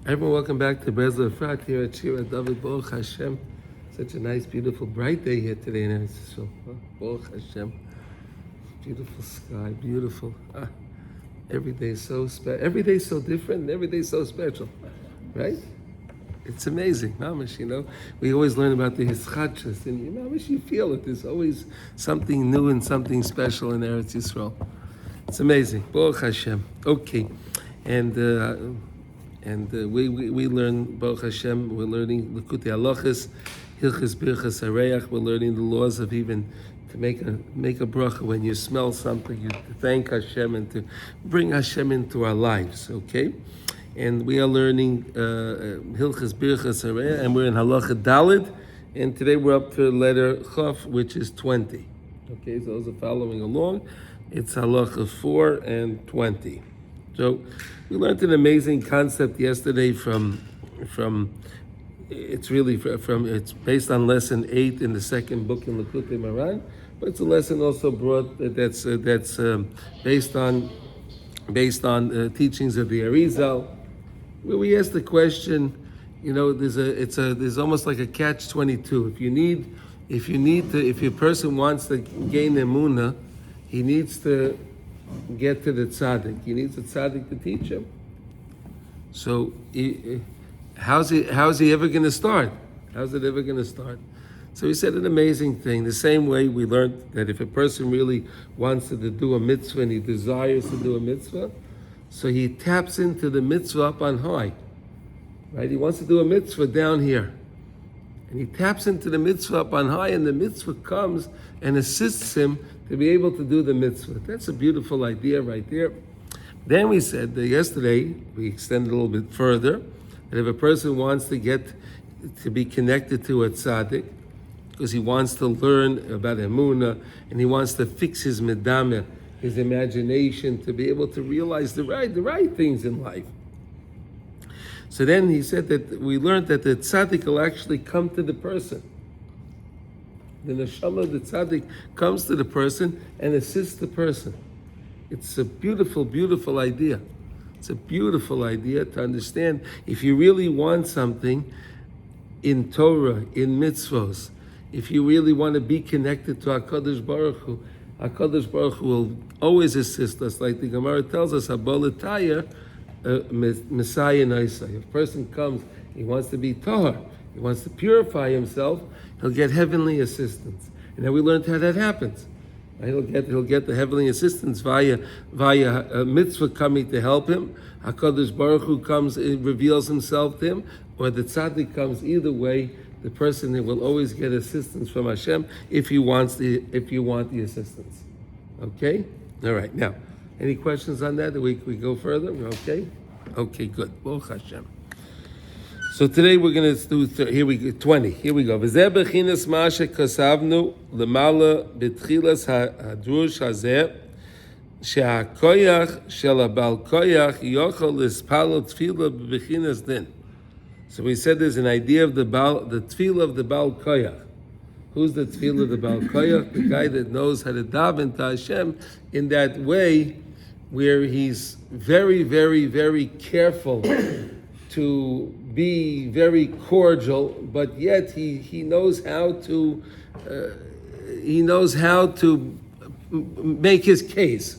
Everyone, welcome back to Breslov Efrat here at Shira David. Baruch Hashem. Such a nice, beautiful, bright day here today in Eretz Yisrael. Baruch Hashem. Beautiful sky, beautiful. Every day is so special. Every day is so different, and every day is so special, right? It's amazing, Mamash. We always learn about the hischadshus, and Mamash, you feel it. There's always something new and something special in Eretz Yisrael. It's amazing. Baruch Hashem. Okay, and we learn Baruch Hashem. We're learning Likutey Halachos, Hilchos Birchas Hareach. We're learning the laws of even to make a bracha when you smell something. You thank Hashem and to bring Hashem into our lives. Okay, and we are learning Hilchos Birchas Hareach, and we're in Halacha Daled, and today we're up to letter Chaf, which is 20. Okay, so those are following along. It's Halacha 4 and 20. So we learned an amazing concept yesterday from it's based on lesson 8 in the second book in Likutey Maran, but it's a lesson also brought that's based on teachings of the Arizal, where we ask the question, there's almost like a catch-22. If a person wants to gain emunah, he needs to get to the tzaddik. He needs a tzaddik to teach him. So how's he ever going to start? How's it ever going to start? So he said an amazing thing. The same way we learned that if a person really wants to do a mitzvah and he desires to do a mitzvah, so he taps into the mitzvah up on high. Right? He wants to do a mitzvah down here. And he taps into the mitzvah up on high, and the mitzvah comes and assists him to be able to do the mitzvah. That's a beautiful idea right there. Then we said that yesterday, we extended a little bit further, that if a person wants to get to be connected to a tzaddik, because he wants to learn about emunah, and he wants to fix his medameh, his imagination, to be able to realize the right things in life. So then he said that we learned that the tzaddik will actually come to the person. The neshama of the tzaddik comes to the person and assists the person. It's a beautiful, beautiful idea. It's a beautiful idea to understand if you really want something in Torah, in mitzvos, if you really want to be connected to HaKadosh Baruch Hu will always assist us. Like the Gemara tells us, Abolataya, Messiah Naisai. If a person comes, he wants to be tahar, he wants to purify himself, he'll get heavenly assistance. And then we learned how that happens. Right? He'll get the heavenly assistance via a mitzvah coming to help him. HaKadosh Baruch Hu comes, reveals himself to him, or the tzaddik comes. Either way, the person will always get assistance from Hashem if you want the assistance. Okay? All right. Now, any questions on that? We go further? Okay? Okay, good. Baruch Hashem. So today we're going to do, here we go, 20. Here we go. V'zeh bechinas ma shekasavnu lemala b'tchilas hadrush hazeh shehakoyach shel habal koyach yochel lispalo tefillah b'bechinas din. So we said there's an idea of the tefillah of the Baal Koyach. Who's the tefillah of the Baal Koyach? The guy that knows how to daven to Hashem in that way, where he's very, very, very careful to be very cordial, but yet he knows how to make his case.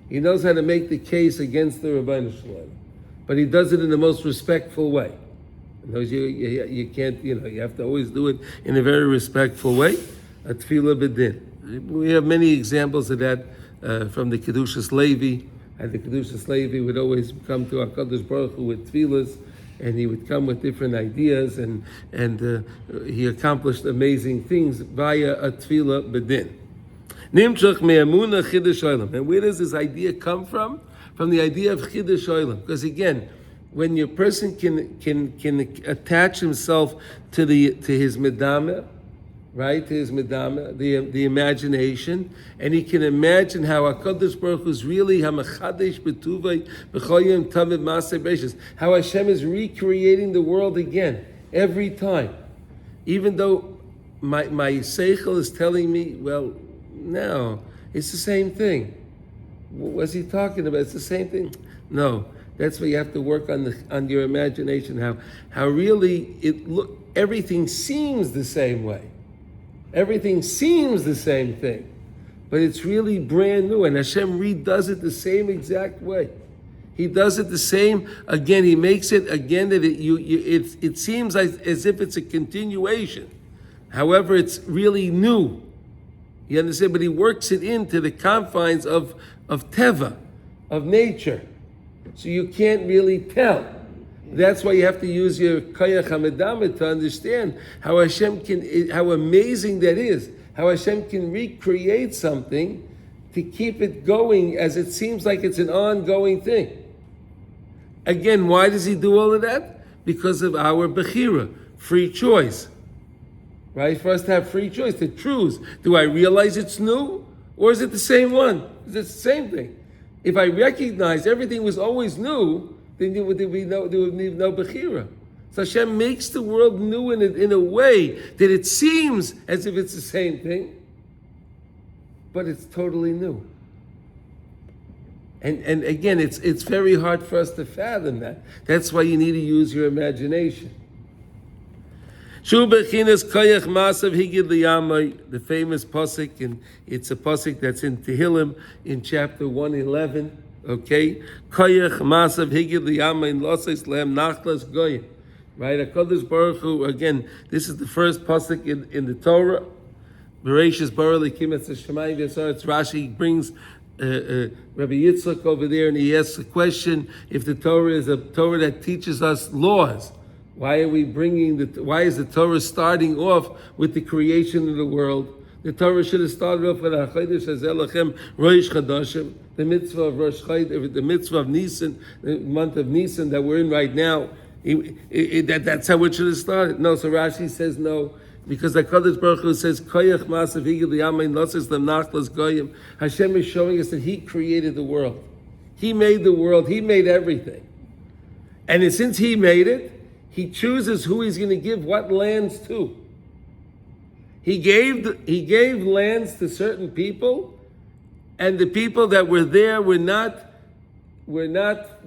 He knows how to make the case against the Rebbeinu Shalom, but he does it in the most respectful way. You can't, you have to always do it in a very respectful way. A tefillah b'din. We have many examples of that from the Kedushas Levi. And the Kedushas Levi would always come to HaKadosh Baruch Hu with tefillahs, and he would come with different ideas, and he accomplished amazing things via a tefillah b'din. Nimshach me'emunah chidush olam. And where does this idea come from? From the idea of chidush olam. Because again, when your person can attach himself to his medameh, right? To his medameh, the imagination, and he can imagine how HaKadosh Baruch Hu is really hamachadesh b'tuvay b'choyim tamid maseh beishas. How Hashem is recreating the world again every time, even though my seichel is telling me, well, no, it's the same thing. What's he talking about? It's the same thing. No. That's where you have to work on your imagination. How really everything seems the same way. Everything seems the same thing, but it's really brand new. And Hashem redoes it the same exact way. He does it the same again. He makes it again that it seems as if it's a continuation. However, it's really new. You understand? But he works it into the confines of teva, of nature. So you can't really tell. That's why you have to use your koyach hamedama to understand how Hashem how amazing that is. How Hashem can recreate something to keep it going as it seems like it's an ongoing thing. Again, why does he do all of that? Because of our bechira, free choice. Right? For us to have free choice, to choose. Do I realize it's new? Or is it the same one? Is it the same thing? If I recognize everything was always new, then there would be no bechira. So Hashem makes the world new in a way that it seems as if it's the same thing, but it's totally new. And again, it's very hard for us to fathom that. That's why you need to use your imagination. The famous pasuk, and it's a pasuk that's in Tehillim in chapter 111. Okay, koyach masav higid liyama in losais lehem nachlas goyim. Right, HaKadosh Baruch Hu. Again, this is the first pasuk in the Torah. Bereshis bara likim et hashamayim v'aretz. Rashi brings Rabbi Yitzchak over there, and he asks a question: if the Torah is a Torah that teaches us laws, why are we why is the Torah starting off with the creation of the world? The Torah should have started off with Chodesh Hazeh Lachem Rosh Chodashim, the mitzvah of Rosh Chodesh, the mitzvah of Nisan, the month of Nisan that we're in right now. That's how it should have started. No, so Rashi says no, because HaKadosh Baruch Hu says Koyach Masav Higel Yamein Losses Lam Nachlas Goyim. Hashem is showing us that He created the world. He made the world. He made everything, and since He made it, He chooses who He's going to give what lands to. He gave lands to certain people, and the people that were there were not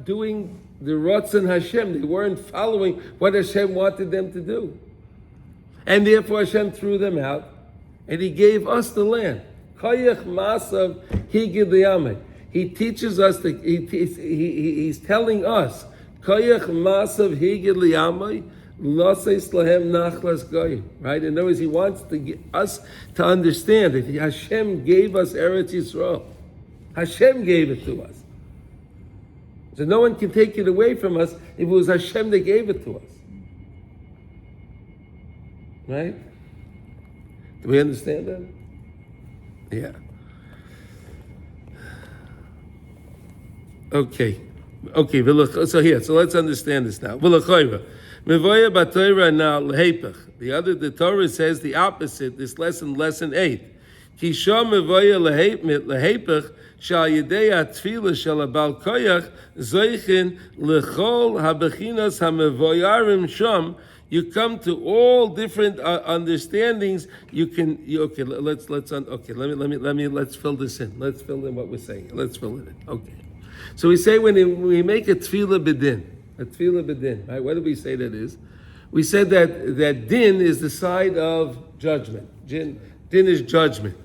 doing the Ratzon Hashem. They weren't following what Hashem wanted them to do. And therefore Hashem threw them out, and He gave us the land. Koyach Masav Higid Liyameh. He teaches us, He's telling us, Koyach Masav Higid Liyameh, Loseis Lahem Nachlas Goyim. Right? In other words, He wants us to understand that Hashem gave us Eretz Yisrael. Hashem gave it to us. So no one can take it away from us if it was Hashem that gave it to us. Right? Do we understand that? Yeah. Okay. So let's understand this now. The Torah says the opposite. This lesson 8. Kisha mevoya lehepech shal yedei atfila shel abal koyach zoichin lechol habechinas hamevoyarim sham. You come to all different understandings. Let's fill this in. Let's fill in what we're saying. Let's fill it in. Okay. So we say when we make a tefillah b'din, right? What do we say that is? We said that din is the side of judgment. Din is judgment.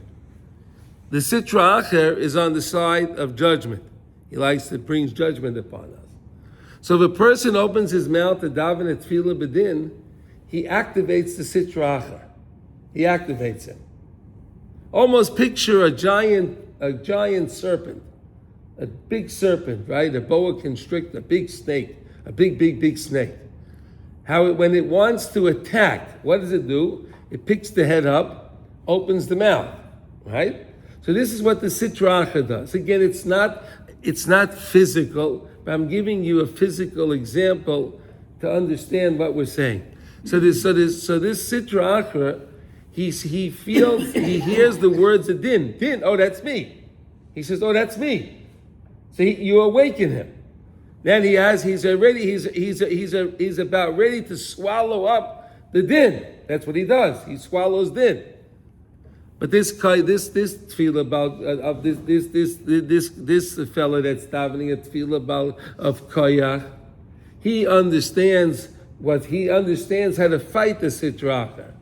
The sitra acher is on the side of judgment. He brings judgment upon us. So if a person opens his mouth to daven a tefillah b'din, he activates the sitra acher. He activates him. Almost picture a giant serpent. A big serpent, right? A boa constrictor, a big snake, a big snake. When it wants to attack, what does it do? It picks the head up, opens the mouth, right? So this is what the sitra acher does. Again, it's not physical, but I'm giving you a physical example to understand what we're saying. So this sitra acher, he hears the words of din. Din, oh, that's me. He says, oh, that's me. So you awaken him. Then he's about ready to swallow up the din. That's what he does. He swallows din. But this tefillah about of this fellow that's davening a tefillah about of koyach, he understands how to fight the sitracha.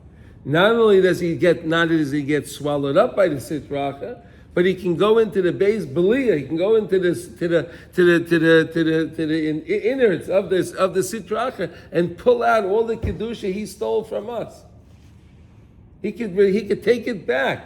Not only does he get swallowed up by the sitracha, but he can go into the base belia. He can go into this to the innards of the sitracha and pull out all the kedusha he stole from us. He could take it back.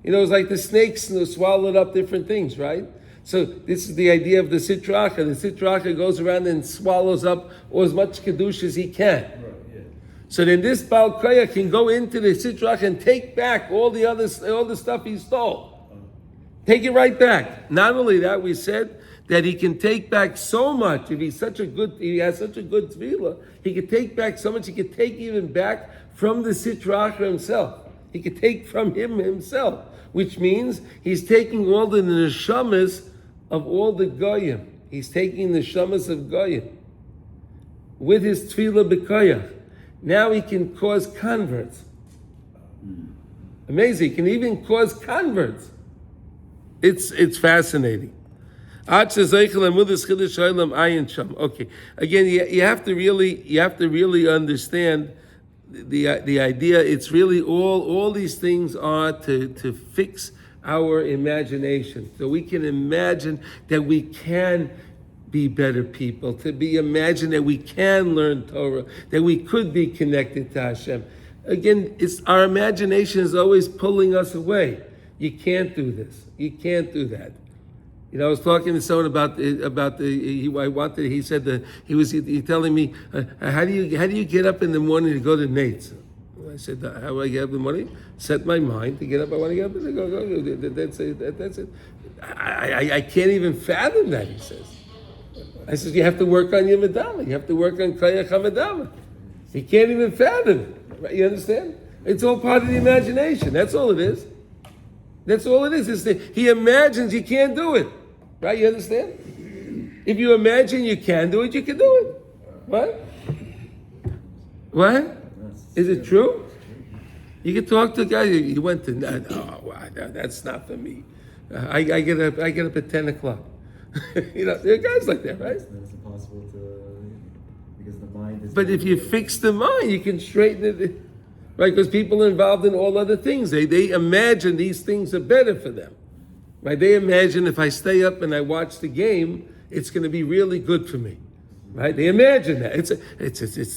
It's like the snakes swallowed up different things, right? So this is the idea of the sitracha. The sitracha goes around and swallows up as much kedusha as he can. Right, yeah. So then this Baal Koyach can go into the sitracha and take back all the stuff he stole. Take it right back. Not only that, we said that he can take back so much. If he has such a good tefillah, he could take back so much. He could take even back from the sitracha himself. He could take from him himself, which means he's taking all the neshamas of all the goyim. He's taking the neshamas of goyim with his tefillah b'koyach. Now he can cause converts. Amazing. He can even cause converts. It's fascinating. Okay. Again, you have to really understand the idea. It's really all these things are to fix our imagination, so we can imagine that we can be better people, imagine that we can learn Torah, that we could be connected to Hashem. Again, it's our imagination is always pulling us away. You can't do this. You can't do that. I was talking to someone about he said that he was telling me, how do you get up in the morning to go to Nate's? I said, how do I get up in the morning? Set my mind to get up. I want to get up and go. That's it. I can't even fathom that, he says. I said, you have to work on your medama. You have to work on koyach hamadama. He can't even fathom it. Right? You understand? It's all part of the imagination. That's all it is. That's all it is. He imagines he can't do it. Right? You understand? If you imagine you can do it, you can do it. What? What? Is it true? You can talk to a guy. You went to that. Oh, wow, that's not for me. I get up at 10 o'clock. There are guys like that, right? It's impossible because the mind is. But if you fix the mind, you can straighten it. Right, because people are involved in all other things. They imagine these things are better for them. Right? They imagine if I stay up and I watch the game, it's going to be really good for me. Right? They imagine that. It's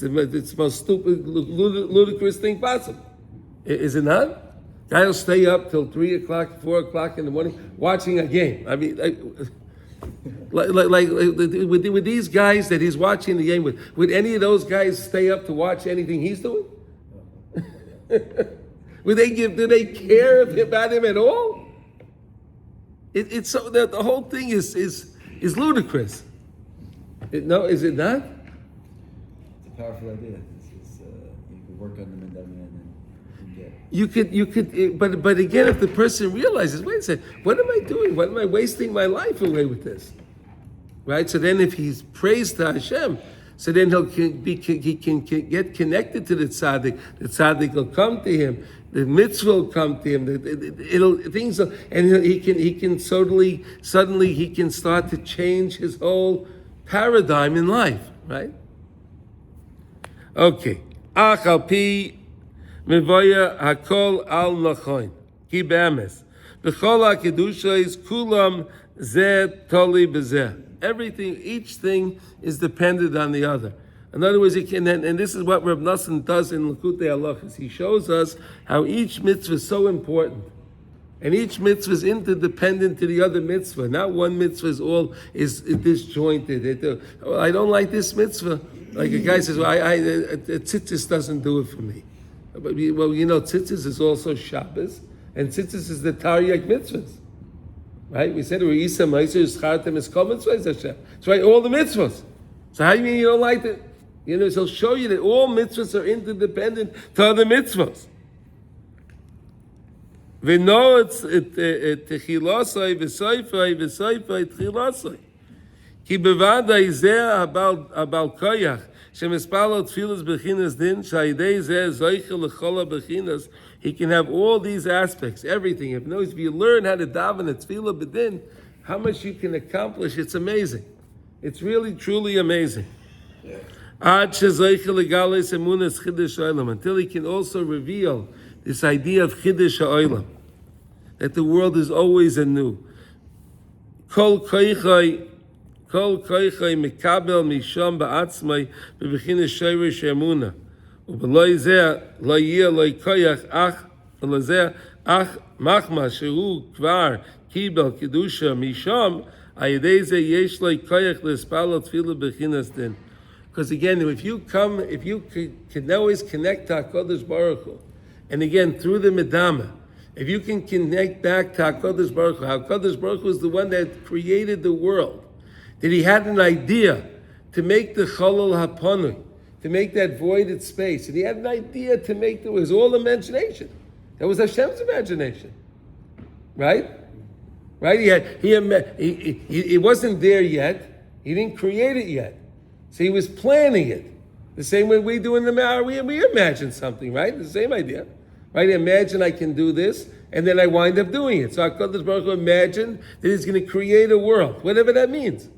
the most stupid, ludicrous thing possible. Is it not? Guy will stay up till 3 o'clock, 4 o'clock in the morning watching a game. I mean, with these guys that he's watching the game with, would any of those guys stay up to watch anything he's doing? Do they care about him at all? It's so that the whole thing is ludicrous. No, is it not? It's a powerful idea. You could work on them and get. You could, but again, if the person realizes, wait a second, what am I doing? What am I wasting my life away with this? Right. So then, if he's praised to Hashem, so then he can get connected to the tzaddik. The tzaddik will come to him. The mitzvah will come to him. He can suddenly he can start to change his whole paradigm in life, right? Okay. Ach al pi mevoya hakol al nachoin ki be'emes b'chol hakedusha is kulam zeh toli b'zeh. Everything, each thing is dependent on the other. In other words, and this is what Reb Nosson does in Likutey Halachos. He shows us how each mitzvah is so important. And each mitzvah is interdependent to the other mitzvah. Not one mitzvah is disjointed. I don't like this mitzvah. Like a guy says, tzitzis doesn't do it for me. Well, tzitzis is also Shabbos, and tzitzis is the Taryag mitzvahs. Right? We said, it's right, all the mitzvahs. So how do you mean you don't like it? He'll show you that all mitzvahs are interdependent to other mitzvahs. We know it's techilosai v'soifai v'soifai techilosai. Ki bevada izeh abal koyach Shemispalo tfilas bechinas din, shayidei zeh zoichel lechola bechinas. He can have all these aspects, everything. If you learn how to daven a tefillah bedin, how much you can accomplish, it's amazing. It's really, truly amazing. Until he can also reveal this idea of Chiddush HaOlam, that the world is always anew. Kol koichai mikabel misham ba'atzmai bebechinas shayrish emuna. ובלוי זה לא יהיה לא כוח אלא זה מחמא שהוא כבר קיבל קדושה משם, על ידי זה יש לו כוח להספלל תפילה בחינס דין. Because again, if you can always connect to HaKadosh Baruch Hu, and again, through the Medama, if you can connect back to HaKadosh Baruch Hu, HaKadosh Baruch Hu is the one that created the world, that he had an idea to make the Cholol HaPanui, to make that voided space. And he had an idea to make it was all imagination. That was Hashem's imagination. Right? Right? It wasn't there yet. He didn't create it yet. So he was planning it. The same way we do in the Ma'ar, we imagine something, right? The same idea. Right? Imagine I can do this, and then I wind up doing it. So HaKadosh Baruch Hu imagined that he's going to create a world, whatever that means.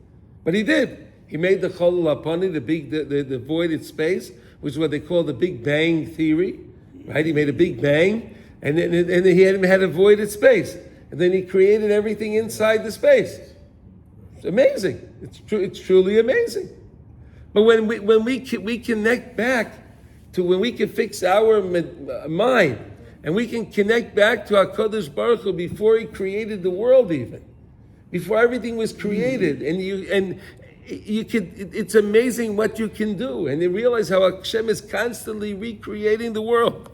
But he did. He made the Cholol HaPani, the voided space, which is what they call the Big Bang theory, right? He made a Big Bang, and then he had a voided space, and then he created everything inside the space. It's amazing. It's truly amazing. But when we connect back to when we can fix our mind, and we can connect back to HaKadosh Baruch Hu before he created the world, even before everything was created, it's amazing what you can do, and you realize how Hashem is constantly recreating the world.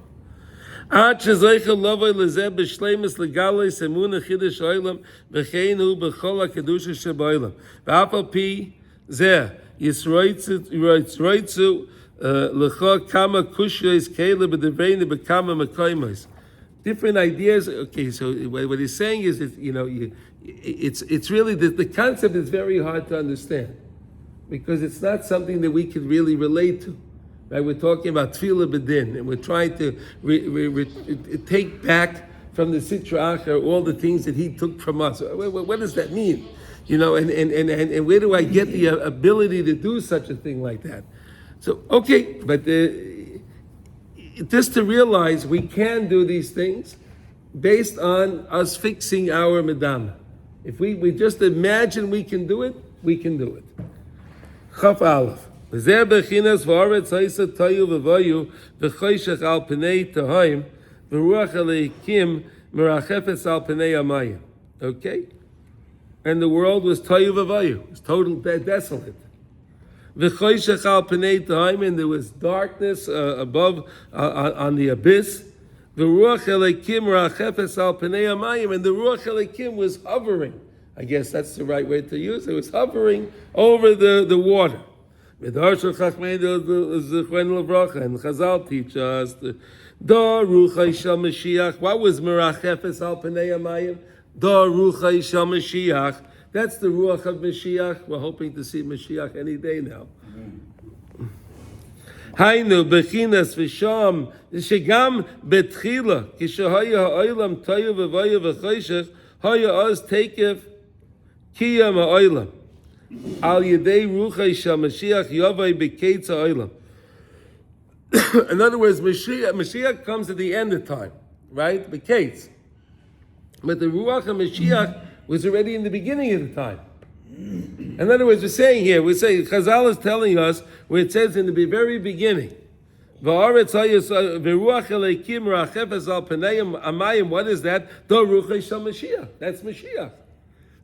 Different ideas. Okay, so what he's saying is that it's really the concept is very hard to understand, because it's not something that we can really relate to. Right? We're talking about Tefillah B'din, and we're trying to take back from the Sitra Achar all the things that he took from us. What does that mean? And where do I get the ability to do such a thing like that? So, okay, but just to realize we can do these things based on us fixing our Medama. If we just imagine we can do it, we can do it. Chaf Aleph. Okay? And the world was Tayu V'Vayu. It was total desolate. And there was darkness above on the abyss. And the Ruach Elikim was hovering. I guess that's the right way to use it. It was hovering over the water. And Chazal teach us what was Merachefes Al Pnei Amayim? Da Rucha Shel Mashiach. That's the Ruach of Mashiach. We're hoping to see Mashiach any day now. Hainu bechinas v'sham shegam betchila kishahaya ha'olam tayu v'vayu v'choshech haya oz tekef kiyam ha'olam al yedei Rucha Shel Mashiach yavai b'keitz ha'olam. In other words, Mashiach comes at the end of time, right? B'keitz. But the Ruach of Mashiach was already in the beginning of the time. In other words, we're saying Chazal is telling us where it says in the very beginning, what is that? The Ruach Shel Mashiach. That's Mashiach.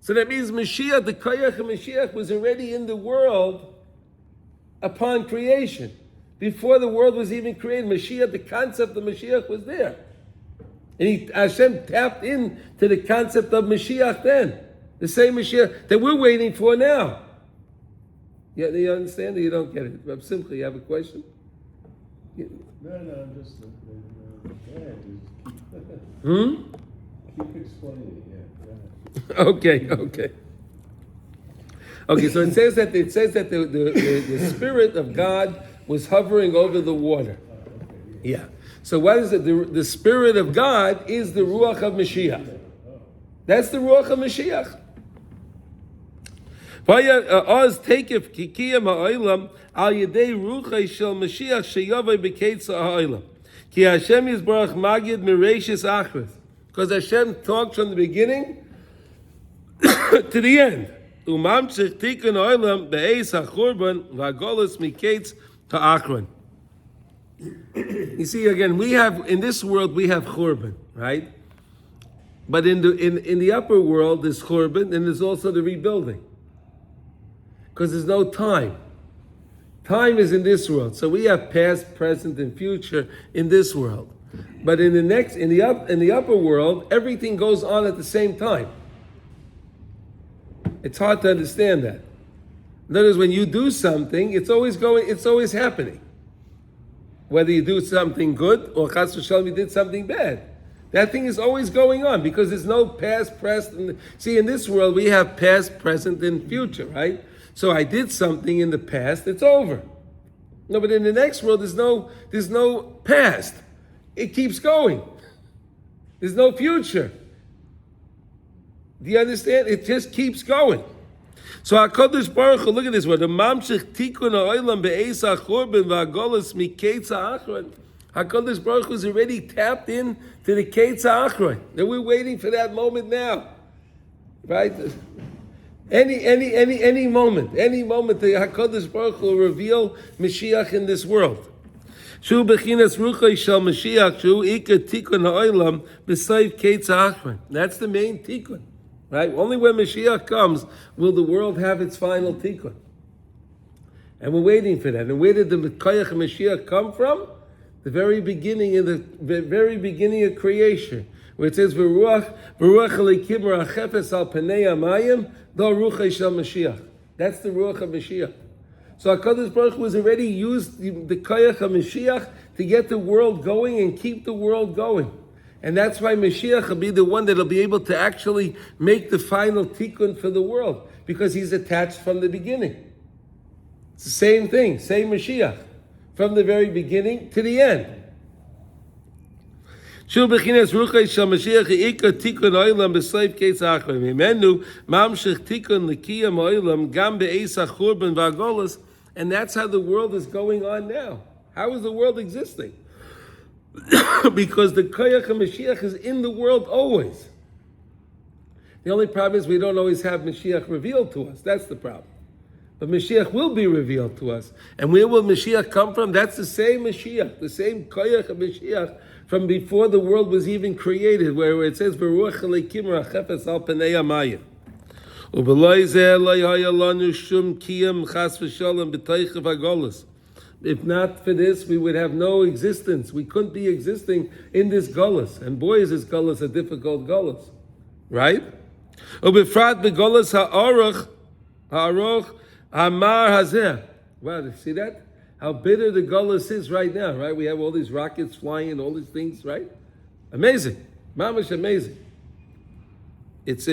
So that means Mashiach, the Koyach of Mashiach, was already in the world upon creation. Before the world was even created, Mashiach, the concept of Mashiach was there. And Hashem tapped into the concept of Mashiach then. The same Mashiach that we're waiting for now. You understand or you don't get it? Rab Simcha, you have a question? No, I'm just... Keep explaining it, yeah. Okay. Okay, so it says that the Spirit of God was hovering over the water. Yeah. So what is it? The Spirit of God is the Ruach of Mashiach. That's the Ruach of Mashiach. Oz takef kikiyam ha'olam al yedei ruchai shel Mashiach sheyavai b'keitza ha'olam. Ki Hashem yisbarach magid mireishis achris. Because Hashem talked from the beginning to the end. Umamshich tikun ha'olam be'eis ha'churban v'agolos mikeitz ha'achron. You see, again, we have in this world we have churban, right? But in the upper world there's churban and there's also the rebuilding. Because there's no time. Time is in this world. So we have past, present, and future in this world. But in the upper world, everything goes on at the same time. It's hard to understand that. In other words, when you do something, it's always happening. Whether you do something good or chas v'shalom you did something bad. That thing is always going on because there's no past, present. See, in this world we have past, present, and future, right? So I did something in the past, it's over. No, but in the next world, there's no past. It keeps going. There's no future. Do you understand? It just keeps going. So HaKadosh Baruch Hu, look at this word. The mamshich tikun ha'olam be'eis ha'churban v'agolos mikeitz ha'achron. HaKadosh Baruch Hu is already tapped in to the keitz ha'achron. And we're waiting for that moment now. Right? Any moment, the HaKadosh Baruch Hu will reveal Mashiach in this world. Shu bechinas ruchai shel Mashiach shu ika tikun ha'olam b'sayv keitz ha'achron. That's the main tikun, right? Only when Mashiach comes will the world have its final tikun. And we're waiting for that. And where did the Koyach Mashiach come from? The very beginning of creation, where it says V'ruach elikim rachefes al panei hamayim do ruchai shel Mashiach. That's the Ruach of Mashiach. So HaKadosh Baruch Hu has already used the Koyach of Mashiach to get the world going and keep the world going. And that's why Mashiach will be the one that will be able to actually make the final tikkun for the world, because he's attached from the beginning. It's the same thing, same Mashiach, from the very beginning to the end. Shul bechinas ruchai shel Mashiach ika tikun oilam b'sayv keitz ha'achron. Mimenu mamshich tikun l'kiyam oilam gam be'eis ha'churban v'agolos. And that's how the world is going on now. How is the world existing? Because the Koyach HaMashiach is in the world always. The only problem is we don't always have Mashiach revealed to us. That's the problem. But Mashiach will be revealed to us. And where will Mashiach come from? That's the same Mashiach, the same Koyach HaMashiach from before the world was even created, where it says, V'ruach elikim rachefes al panei hamayim. If not for this, we would have no existence. We couldn't be existing in this gullus. And boy, is this gullus a difficult gullus. Right? Ubefrat begullus ha'aruch hamar hazeh. Wow, see that? How bitter the gullus is right now, right? We have all these rockets flying and all these things, right? Amazing. Mamash amazing. It's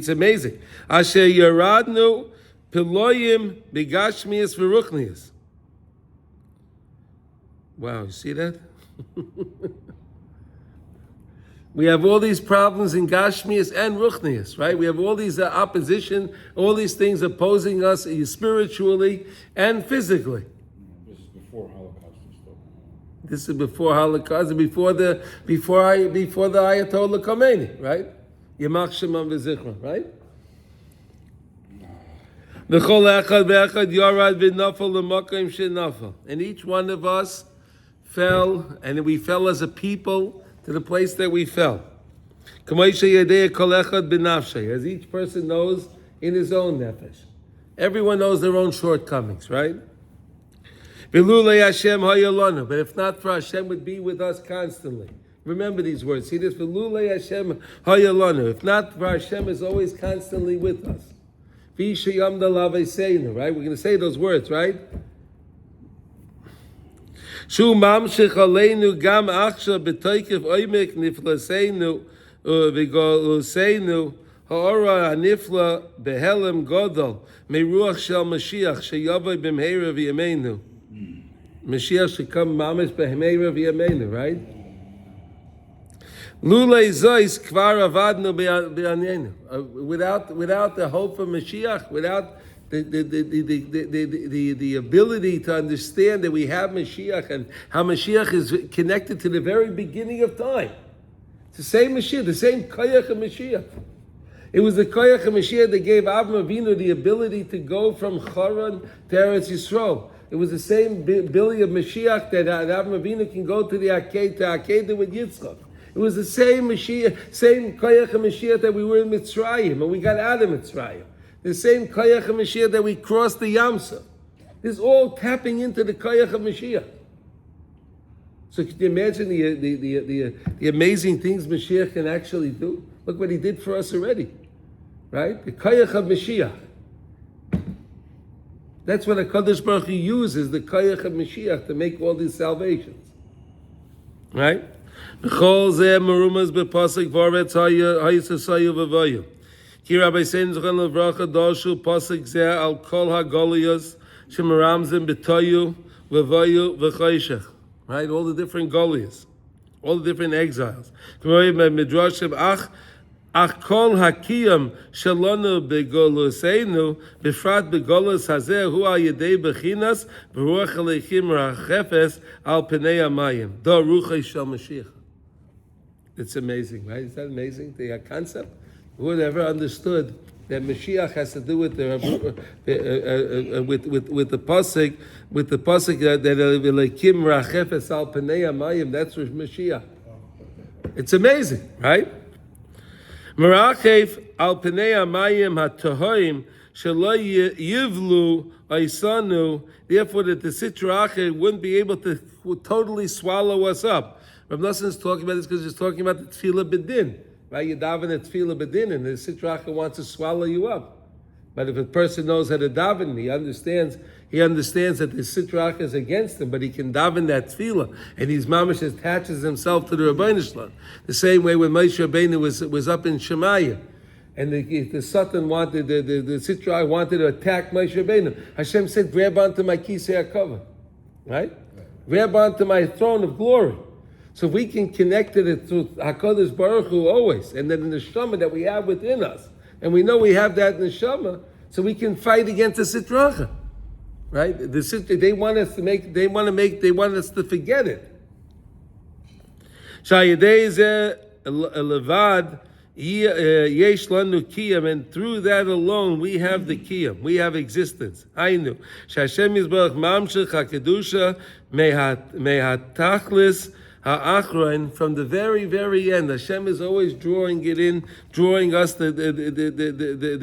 amazing. Asher yaradnu piloyim begashmias v'ruchnias. Wow, you see that? We have all these problems in Gashmias and Ruchnias, right? We have all these opposition, all these things opposing us spiritually and physically. This is before Holocaust and stuff. This is before Holocaust and before the Ayatollah Khomeini, right? Yamach Shemam v'Zichron, right? And each one of us fell, and we fell as a people to the place that we fell. As each person knows in his own nefesh. Everyone knows their own shortcomings, right? But if not for Hashem, would be with us constantly. Remember these words. See this? If not for Hashem, is always constantly with us. Right? We're going to say those words, right? Shu mamshich aleinu gam achsha b'toykef oimek niflaseinu v'goluseinu ha'ora hanifla behelem godol meruach shel Mashiach sheyavai b'mheira v'yameinu. Mashiach should come mamish behemera v'yameinu, right? Lulei zois kvar avadnu b'anenu. Without the hope of Mashiach, without the ability to understand that we have Mashiach and how Mashiach is connected to the very beginning of time. It's the same Mashiach, the same koyach of Mashiach. It was the koyach of Mashiach that gave Avraham Avinu the ability to go from Haran to Eretz Yisrael. It was the same ability of Mashiach that Avraham Avinu can go to the Akedah with Yitzchak. It was the same Mashiach, same koyach of Mashiach that we were in Mitzrayim and we got out of Mitzrayim. The same koyach of Mashiach that we crossed the Yamsuf. This is all tapping into the koyach of Mashiach. So can you imagine the amazing things Mashiach can actually do? Look what he did for us already, right? The koyach of Mashiach. That's what HaKadosh Baruch Hu uses, the koyach of Mashiach, to make all these salvations, right? B'chol zeh merumas b'pasuk v'aretz hayisasayu v'vayu. Ki Rabbi Sein Zochen Levracha Darshu pasuk zeh al kol ha'goliyos shemaramzim b'toyu v'vayu v'chayshech. Right, all the different goliyos, all the different exiles. Midrashim ach kol hakiyam shalonu begoluseinu b'frat begolus hazeh hu al yedei bechinas v'ruach aleichim rachefes al pnei hamayim da ruchei shel Mashiach. It's amazing, right? Is that amazing? The concept. Who would ever understood that Mashiach has to do with the pasuk that Elokim rachefes al pnei hamayim. That's Mashiach. It's amazing, right? Merachef al pnei hamayim hatohoim shelo yivlu oisanu. Therefore, that the Sitra Achei wouldn't be able to totally swallow us up. Rav Nosson is talking about this because he's talking about the Tefillah B'din. Right, you daven at Tefillah B'din, and the Sitra Achei wants to swallow you up. But if a person knows how to daven, he understands that the Sitra Achei is against him, but he can daven that Tefillah, and he's mamish attaches himself to the Rebbeinu Shalom. The same way when Moshe Rabbeinu was up in Shemaiah, and the Satan wanted, the Sitra Achei wanted to attack Moshe Rabbeinu. Hashem said, grab onto my kisei hakavod, right? Grab onto my throne of glory. So if we can connect to it through HaKadosh Baruch Hu always, and then the neshama that we have within us, and we know we have that neshama, so we can fight against the Sitra Achei, right? The Sitra, they want us to forget it. Shayidei zeh levad yesh lanu kiyam, and through that alone we have the kiyam, we have existence. Hainu sh'Hashem yizbarach mamshech hakedusha mehatachlis ha'achron, from the very, very end. Hashem is always drawing us the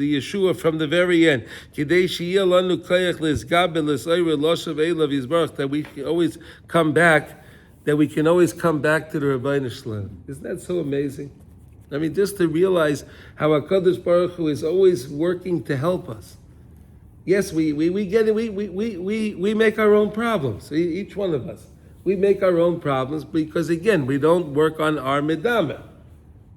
Yeshua from the very end. Kidei sheyeh lanu koyach le'izgab le'sayre loshav elav yizbarach, that we can always come back to the Rebbeinu Shalom. Isn't that so amazing? I mean, just to realize how HaKadosh Baruch Hu is always working to help us. Yes, we get it. We make our own problems. Each one of us. We make our own problems because, again, we don't work on our medama,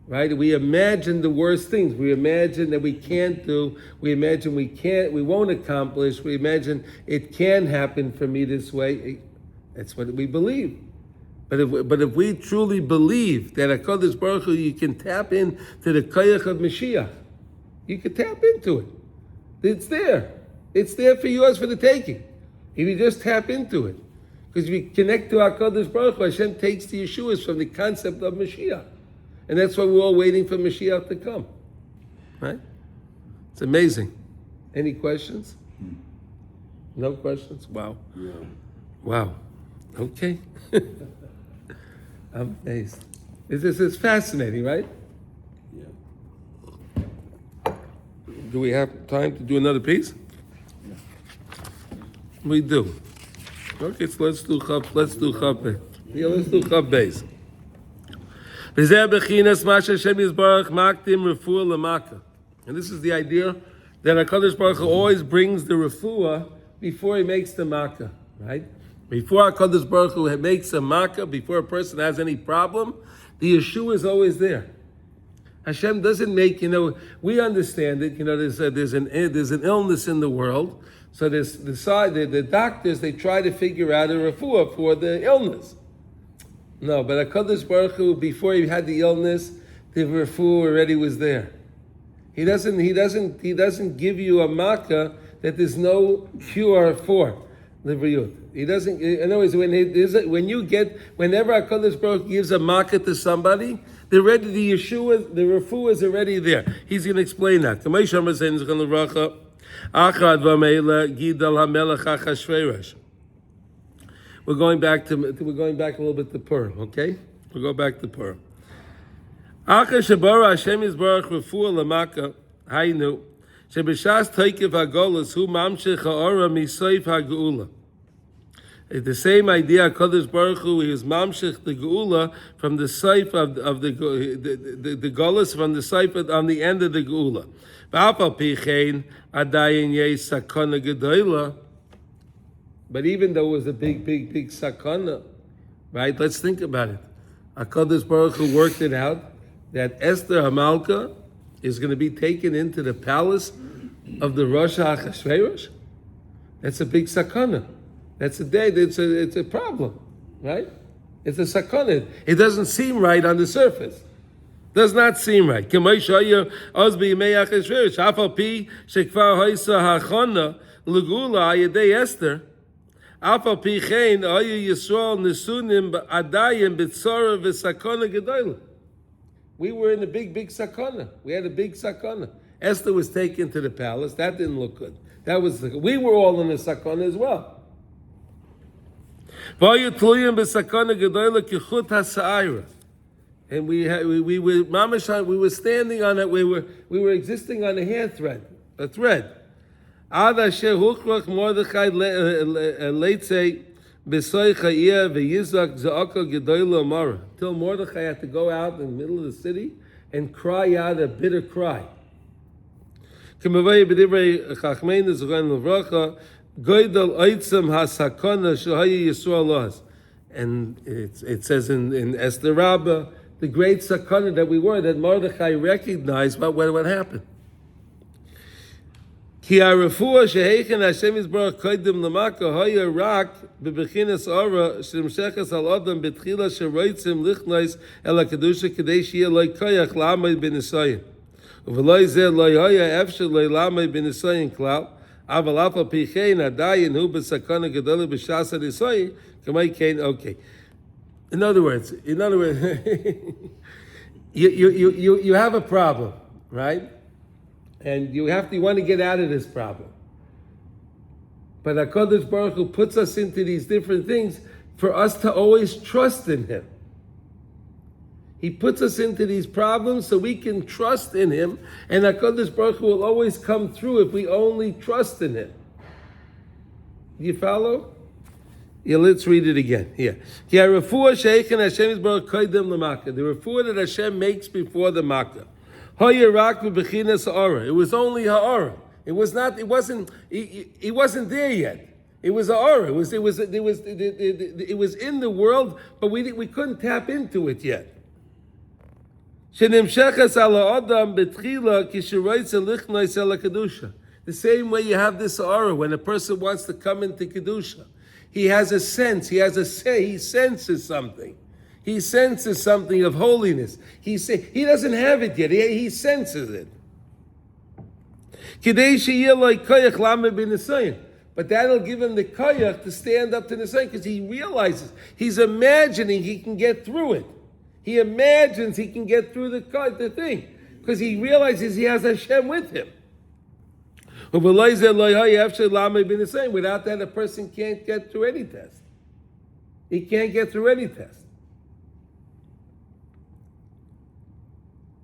right? We imagine the worst things. We imagine that we can't do. We imagine we won't accomplish. We imagine it can happen for me this way. That's what we believe. But if we truly believe that HaKadosh Baruch Hu, you can tap into the koyach of Mashiach, you can tap into it. It's there. It's there for yours for the taking. If you just tap into it. Because if you connect to HaKadosh Baruch Hu, Hashem takes the Yeshuas from the concept of Mashiach. And that's why we're all waiting for Mashiach to come. Right? It's amazing. Any questions? No questions? Wow. Yeah. Wow. Okay. I'm amazed. It's fascinating, right? Yeah. Do we have time to do another piece? Yeah. We do. Okay, so let's do Chav. Yeah, let's do Chav Beis. And this is the idea that HaKadosh Baruch Hu always brings the refuah before he makes the makkah, right? Before HaKadosh Baruch Hu makes a makkah, before a person has any problem, the Yeshua is always there. Hashem doesn't make, we understand it, there's an illness in the world, So the doctors, they try to figure out a refuah for the illness. No, but HaKadosh Baruch Hu, before he had the illness, the refuah already was there. He doesn't give you a makkah that there's no cure for the vriyut. He doesn't. In other words, whenever HaKadosh Baruch Hu gives a makkah to somebody, the refuah is already there. He's going to explain that. We're going back a little bit to Purim, okay? We'll go back to Purim. Achar shebara Hashem yisbarach refuah lamaka haynu shebishas toikev hagolus hu mamshech ha'ora misoif ha'geula. It's the same idea. HaKadosh Baruch Hu, he was mamshech the geula from the soif of the golus from the soif on the end of the geula. V'afal pichein adayin yeis sakana gedola. But even though it was a big sakana, right? Let's think about it. HaKadosh Baruch Hu worked it out that Esther Hamalka is going to be taken into the palace of the Rosh Hachashverosh. That's a big sakana. That's a day. It's a problem, right? It's a sakana. It doesn't seem right on the surface. Does not seem right. K'may shaya oz b'yimei Hachashverosh. Afal pi shekvar hoysa hachana legula ayedei Esther. Afal pi chein ayu Yisrael nesunim adayim b'tzara v'sakana gedola. We were in a big sakana. We had a big sakana. Esther was taken to the palace. That didn't look good. We were all in a sakana as well. And we were standing on it. We were existing on a hair thread, a thread. Till Mordechai had to go out in the middle of the city and cry out a bitter cry. And it says in Esther Rabbah, the great sakana that we were, that Mordechai recognized what happened. Ki ha'refuah sheheichen Hashem yisbarach kodim lamaka haya rak bebechinas ora shemshechas al adam betchila sheroitzim lichnois el hakadusha kadei sheyeh loy koyach la'amay b'nisayin uveloy zeh loy haya efshel loy la'amay b'nisayin klal aval afal pichein adayin hu b'sakana gedola b'shas ha'nisayin kamay kein. Okay. In other words, you have a problem, right? And you want to get out of this problem. But HaKadosh Baruch Hu puts us into these different things for us to always trust in Him. He puts us into these problems so we can trust in Him, and HaKadosh Baruch Hu will always come through if we only trust in Him. Do you follow? Yeah, let's read it again. Here. The refuah that Hashem makes before the makkah. It was only ha'ara. It wasn't there yet. It was ha'ara. It was in the world, but we couldn't tap into it yet. The same way you have this ha'ara when a person wants to come into kedusha. He has a sense. He senses something. He senses something of holiness. He doesn't have it yet. He senses it. But that'll give him the koyach to stand up to the sun because he realizes, he's imagining he can get through it. He imagines he can get through the thing because he realizes he has Hashem with him. Without that, a person can't get through any test. He can't get through any test.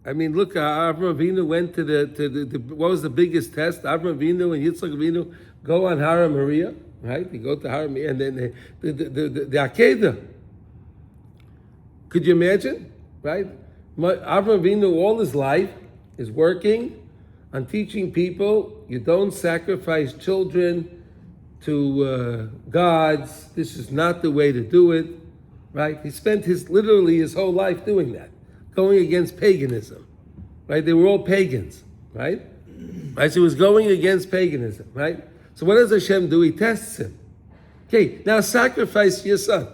I mean, look, Avraham Avinu went to the what was the biggest test? Avraham Avinu and Yitzchak Avinu go on Har Moriah, right? They go to Har Moriah, and then the Akedah. Could you imagine, right? Avraham Avinu all his life is working on teaching people you don't sacrifice children to gods. This is not the way to do it, right? He spent literally his whole life doing that. Going against paganism, right? They were all pagans, right? So he was going against paganism, right? So what does Hashem do? He tests him. Okay, now sacrifice your son.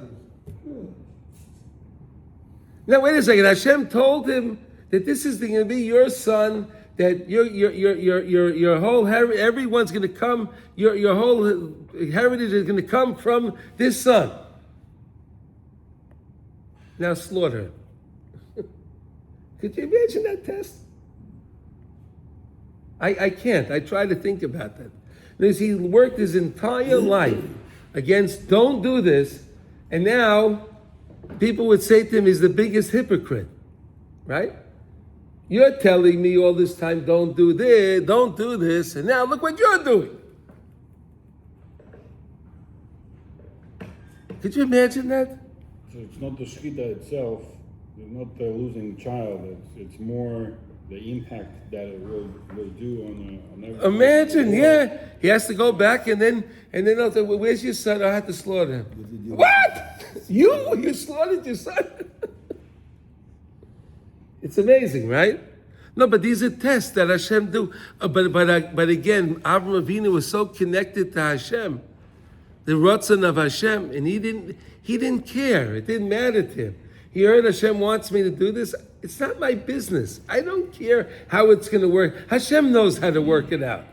Now wait a second. Hashem told him that this is going to be your son. That your whole everyone's going to come. Your whole heritage is going to come from this son. Now slaughter him. Could you imagine that test? I can't. I try to think about that. Because he worked his entire life against don't do this, and now people would say to him he's the biggest hypocrite, right? You're telling me all this time don't do this, and now look what you're doing. Could you imagine that? So it's not the shechita itself, it's not the losing child, it's more the impact that it will do on everything. Imagine, yeah. He has to go back and then they'll say, well, where's your son? I had to slaughter him. What? You slaughtered your son? It's amazing, right? No, but these are tests that Hashem do. But again, Avraham Avinu was so connected to Hashem, the Ratzon of Hashem, and he didn't care. It didn't matter to him. He heard Hashem wants me to do this. It's not my business. I don't care how it's going to work. Hashem knows how to work it out.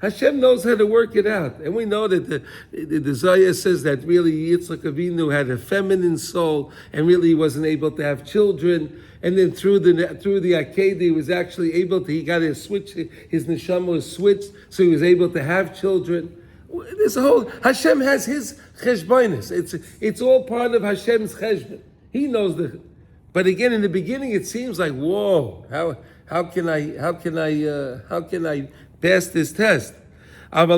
Hashem knows how to work it out. And we know that the Zohar says that really Yitzchak Avinu had a feminine soul and really he wasn't able to have children. And then through the Akedah, he was actually able to, he got his switch, his neshama was switched, so he was able to have children. This whole, Hashem has his cheshbonis. It's all part of Hashem's cheshbon. He knows the, but again, in the beginning, it seems like, whoa, how can I pass this test? And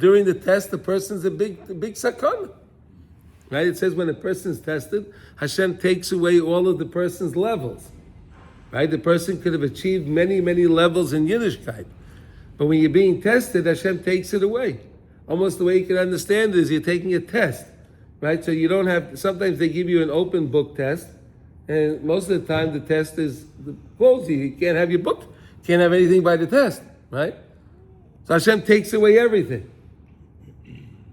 during the test, the person's a big sakana. Right? It says when a person's tested, Hashem takes away all of the person's levels. Right? The person could have achieved many, many levels in Yiddishkeit. But when you're being tested, Hashem takes it away. Almost the way you can understand it is you're taking a test, right? So you don't have, sometimes they give you an open book test, and most of the time the test is closed. You can't have your book, can't have anything by the test, right? So Hashem takes away everything.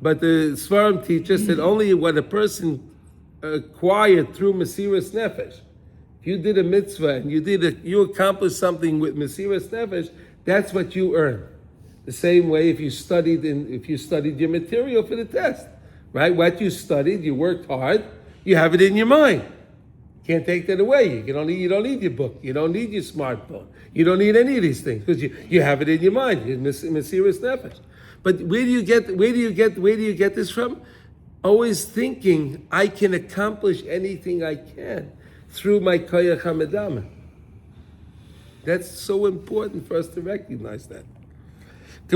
But the Sfarim teach us that only what a person acquired through Mesiras Nefesh. If you did a mitzvah and you accomplished something with Mesiras Nefesh, that's what you earn. The same way if you studied your material for the test, right? What you studied, you worked hard, you have it in your mind. Can't take that away. You don't need your book. You don't need your smartphone. You don't need any of these things because you have it in your mind. You're Mesiras Nefesh. But where do you get this from? Always thinking I can accomplish anything I can through my koyach hamedama. That's so important for us to recognize that. It's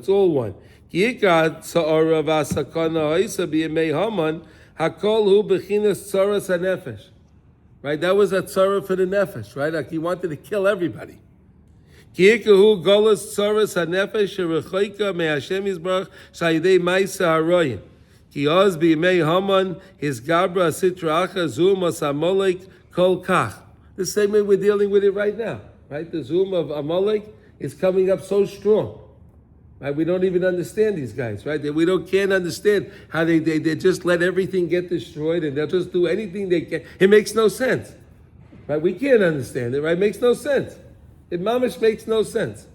all one. Right? That was a tzara for the nefesh, right? Like he wanted to kill everybody. The same way we're dealing with it right now, right? The zoom of Amalek is coming up so strong, right? We don't even understand these guys, right? Can't understand how they just let everything get destroyed and they'll just do anything they can. It makes no sense, right? We can't understand it, right? It makes no sense. It mamish makes no sense.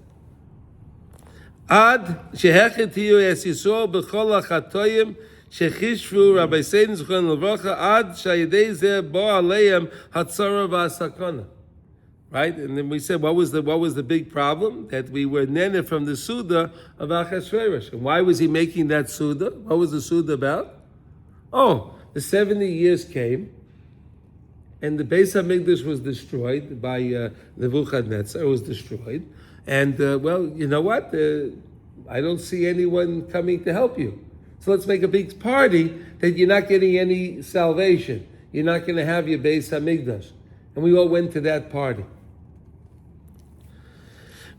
Ad shehechetiyu es Yisrael b'chol hachatoyim shechishvu Rabbi Seidin Zichron Levracha ad shayidei zeh bo aleim hatzara v'asakana. Right, and then we said what was the big problem? That we were nene from the Suda of Achashverosh. And why was he making that Suda? What was the Suda about? Oh, the 70 years came, and the Beis HaMikdash was destroyed by Nebuchadnezzar. It was destroyed, and well, you know what? I don't see anyone coming to help you. So let's make a big party that you're not getting any salvation. You're not going to have your Beis HaMikdash. And we all went to that party.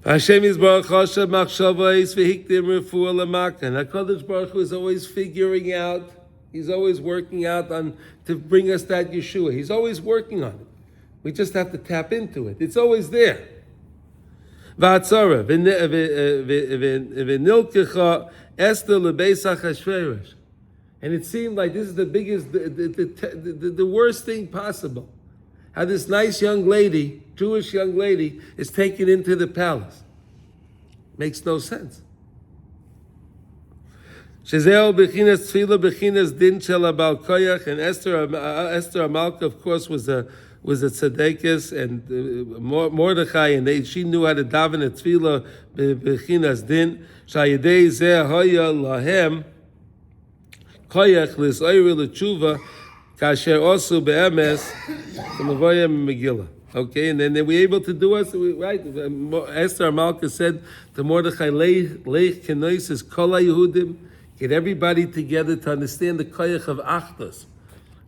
Hashem is Baruch Hashem Machshava is v'hikdim refuah l'makan. HaKadosh Baruch Hu is always figuring out He's always working out on to bring us that Yeshua. He's always working on it. We just have to tap into it. It's always there. V'atzara v'nilkecha Esther lebeis Achashverosh. And it seemed like this is the biggest, the worst thing possible. How this nice young lady, Jewish young lady, is taken into the palace. Makes no sense. Shezeo bechinas tefila bechinas din shel abal koyach, and Esther Amalka, of course, was a tzedekis, and Mordechai, and she knew how to daven a tefila bechinas din. Shayidei zeh hoya lahem koyach lisayri l'tshuva kasher osu be'emes k'mavoya Megillah. Okay, and then we're able to do us right. Esther Amalka said to Mordechai, "Leich kenoises kol Yehudim." Get everybody together to understand the koyach of achdus,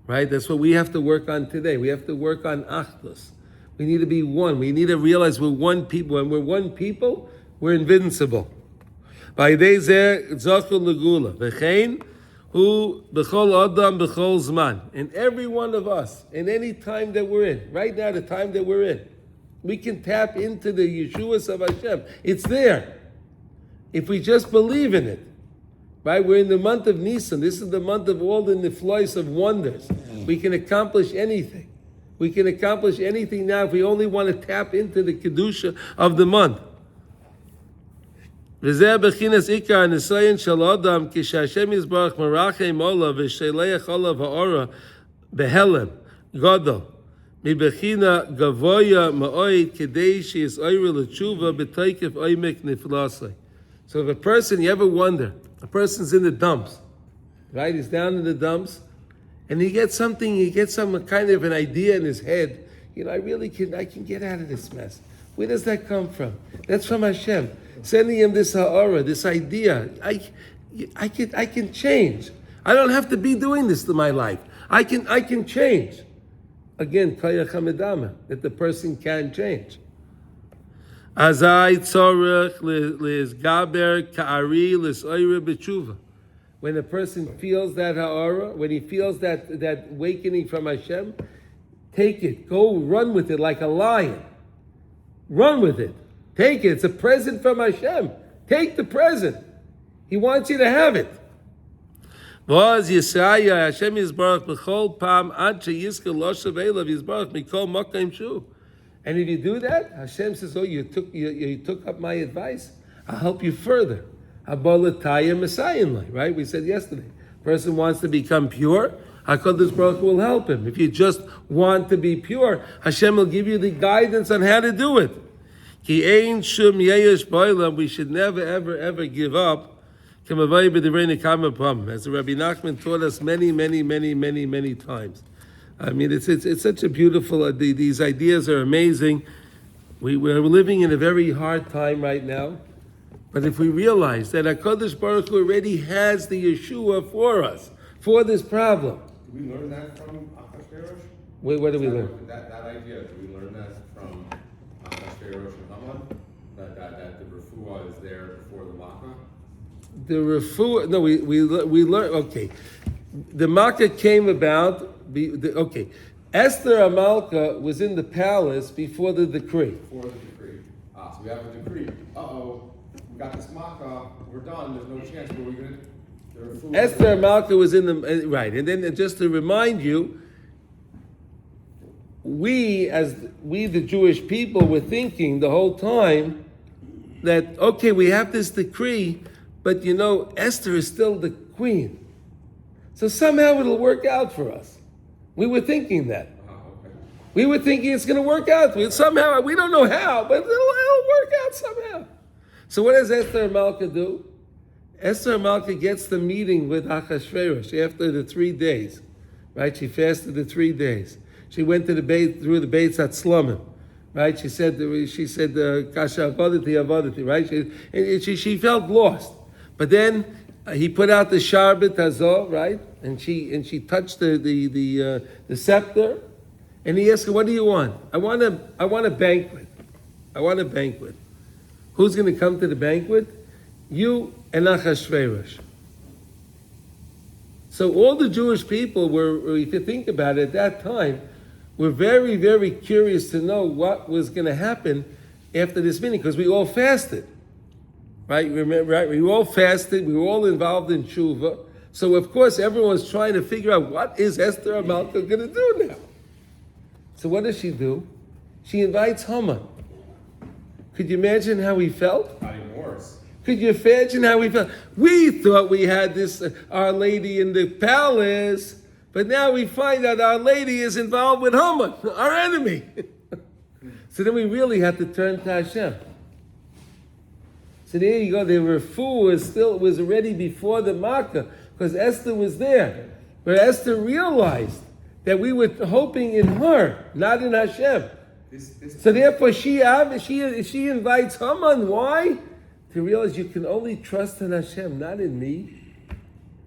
right? That's what we have to work on today. We have to work on achdus. We need to be one. We need to realize we're one people. When we're one people, we're invincible. By zeh zochul legula v'chein hu b'chol adam b'chol zman. And every one of us, in any time that we're in, right now, the time that we're in, we can tap into the Yeshuas of Hashem. It's there. If we just believe in it. Right, we're in the month of Nisan. This is the month of all the niflois of wonders. We can accomplish anything. We can accomplish anything now if we only want to tap into the kedusha of the month. V'zeh bechinas ikar nisayin shel adam kisha-Hashem yizbarach merachem olav v'sheleach olav ha'ora behelem gadol mibechina gavoya ma'oid kedei she'is oira l'tshuva b'toikef oimek niflasai. So if a person, you ever wonder, a person's in the dumps, right? He's down in the dumps, and he gets some kind of an idea in his head. I can get out of this mess. Where does that come from? That's from Hashem. Sending him this ha'ara, this idea. I can change. I don't have to be doing this to my life. I can change. Again, kayach hamedama, that the person can change. Azai tzorech lizgaber ka'ari lisoyre b'tshuva. When a person feels that ha'ara, when he feels that awakening from Hashem, take it, go run with it like a lion. Run with it. Take it. It's a present from Hashem. Take the present. He wants you to have it. V'az Yisaya Hashem yizbarach b'chol pam ad sheyizker lo shavelav yizbarach mikol makayim shu. And if you do that, Hashem says, "Oh, you took up my advice. I'll help you further." Abolataya Messiah, right? We said yesterday. Person wants to become pure, HaKadosh Baruch Hu will help him. If you just want to be pure, Hashem will give you the guidance on how to do it. Ki ein shum yeyesh ba'olam. We should never, ever, ever give up. As the Rabbi Nachman taught us many times. I mean, it's such a beautiful. These ideas are amazing. We're living in a very hard time right now, but if we realize that HaKadosh Baruch Hu already has the Yeshua for us for this problem, Do we learn that from Achashverosh? What do we learn? That idea. Do we learn that from Achashverosh and Haman? That the refuah is there before the makkah? The refuah. No, we learn. Okay, the makkah came about. Okay, Esther Amalka was in the palace before the decree. Before the decree. So we have a decree. We got this makkah. We're done. There's no chance. What are we going to do? Esther Amalka was in the right, and then just to remind you, we the Jewish people were thinking the whole time that okay, we have this decree, but Esther is still the queen, so somehow it'll work out for us. We were thinking that. Okay. We were thinking it's going to work out. Somehow, we don't know how, but it'll work out somehow. So what does Esther Amalka do? Esther Amalka gets the meeting with Achashverosh after the 3 days, right? She fasted the 3 days. She went through the Beitz Hatzlomim, right? She said, Kasha Avodati, right? She felt lost. But then he put out the Sharbat Hazor, right? And she touched the scepter, and he asked her, "What do you want?" I want a banquet. I want a banquet. Who's going to come to the banquet? You and Achashverosh. So all the Jewish people were, if you think about it, at that time, were very, very curious to know what was going to happen after this meeting, because we all fasted. Right? Remember, right? We all fasted. We were all involved in tshuva. So of course, everyone's trying to figure out what is Esther Amalka going to do now. So what does she do? She invites Haman. Could you imagine how he felt? Not even worse. Could you imagine how he felt? We thought we had this Our Lady in the palace, but now we find out Our Lady is involved with Haman, our enemy. So then we really had to turn to Hashem. So there you go. The refuah was already before the Makkah, because Esther was there. But Esther realized that we were hoping in her, not in Hashem. So therefore she invites Haman. Why? To realize you can only trust in Hashem, not in me.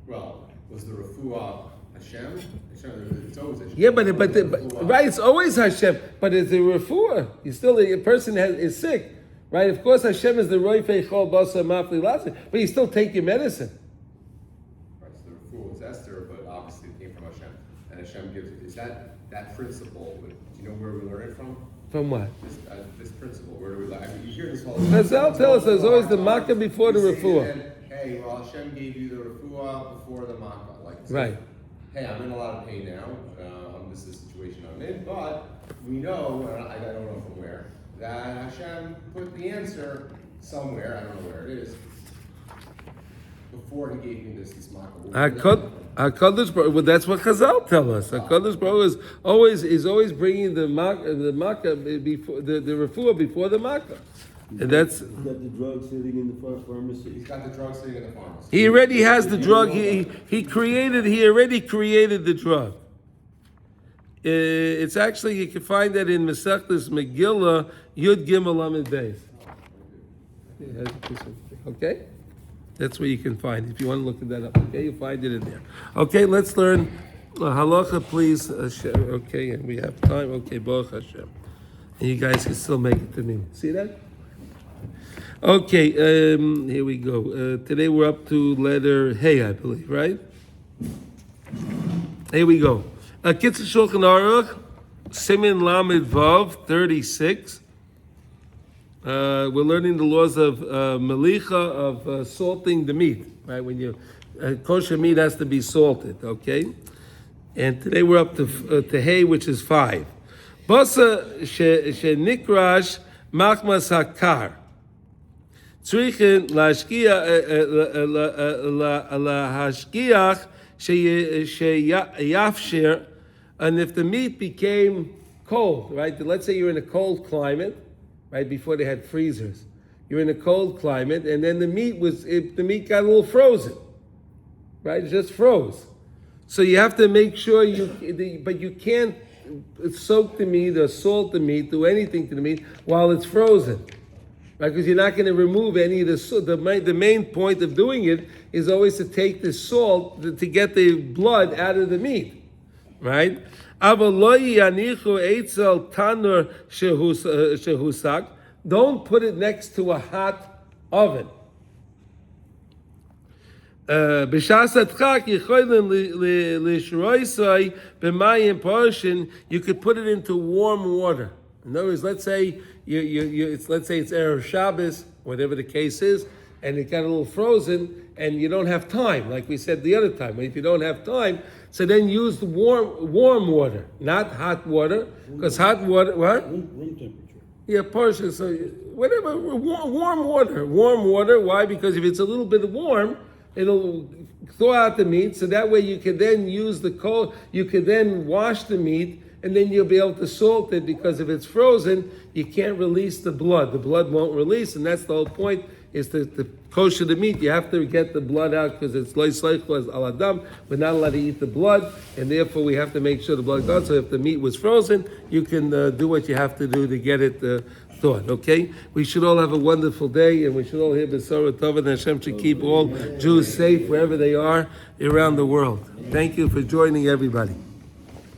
Well, was the refuah Hashem? It's always Hashem. Yeah, but right, it's always Hashem. But it's a refuah. A person is sick. Right? Of course, Hashem is the roifei chol basa mafli latzi, but you still take your medicine. Right, so the refuah was Esther, but obviously it came from Hashem. And Hashem gives it. Is that principle, do you know where we learn it from? From what? This principle, where do we learn? I mean, you hear this all the time. Chazal tell us there's always the makkah before the refuah. Hey, well, Hashem gave you the refuah before the makkah. Like, so, Right. Hey, I'm in a lot of pain now. This is the situation I'm in, but we know, and I don't know from where, that Hashem put the answer somewhere. I don't know where it is. Before He gave me this makkah. HaKadosh Baruch, well, that's what Chazal tell us. HaKadosh Baruch is always bringing the makkah before the refuah before the makkah, and that's. He's got the drug sitting in the pharmacy. He's got the drug sitting in the pharmacy. He already has the drug. He already created the drug. It's actually, you can find that in Masechtas Megillah Yud Gimel Amid Beis. Okay. That's where you can find it. If you want to look at that up, okay, you'll find it in there. Okay, let's learn halacha, please. Okay, and we have time. Okay, Baruch Hashem. And you guys can still make it to me. See that? Okay, here we go. Today we're up to letter Hey, I believe, right? Here we go. Kitzur Shulchan Aruch, Siman Lamed Vav, 36. We're learning the laws of melicha, of salting the meat, right? When you kosher meat has to be salted, okay? And today we're up to hay, which is 5. Basa shenikrash machmas hakar. Tzrichin lahashkiach sheyafsher. And if the meat became cold, right? Let's say you're in a cold climate, right, before they had freezers. You're in a cold climate, and then the meat got a little frozen, right? It just froze. So you have to make sure but you can't soak the meat or salt the meat, do anything to the meat while it's frozen, right? Because you're not going to remove any of the salt. The main point of doing it is always to take the salt to get the blood out of the meat, right? Don't put it next to a hot oven. You could put it into warm water. In other words, let's say it's Erev Shabbos, whatever the case is, and it got a little frozen, and you don't have time, like we said the other time. If you don't have time, so then use the warm water, not hot water, because hot water, what? Room temperature. Yeah, partial. So whatever, warm water. Why? Because if it's a little bit warm, it'll thaw out the meat. So that way you can then use the cold. You can then wash the meat, and then you'll be able to salt it. Because if it's frozen, you can't release the blood. The blood won't release, and that's the whole point. Is to kosher the meat, you have to get the blood out because it's loy sleichos al adam. We're not allowed to eat the blood, and therefore we have to make sure the blood goes. So if the meat was frozen, you can do what you have to do to get it thawed. Okay? We should all have a wonderful day, and we should all hear B'sorah Tova, and Hashem should keep all Jews safe wherever they are around the world. Thank you for joining, everybody.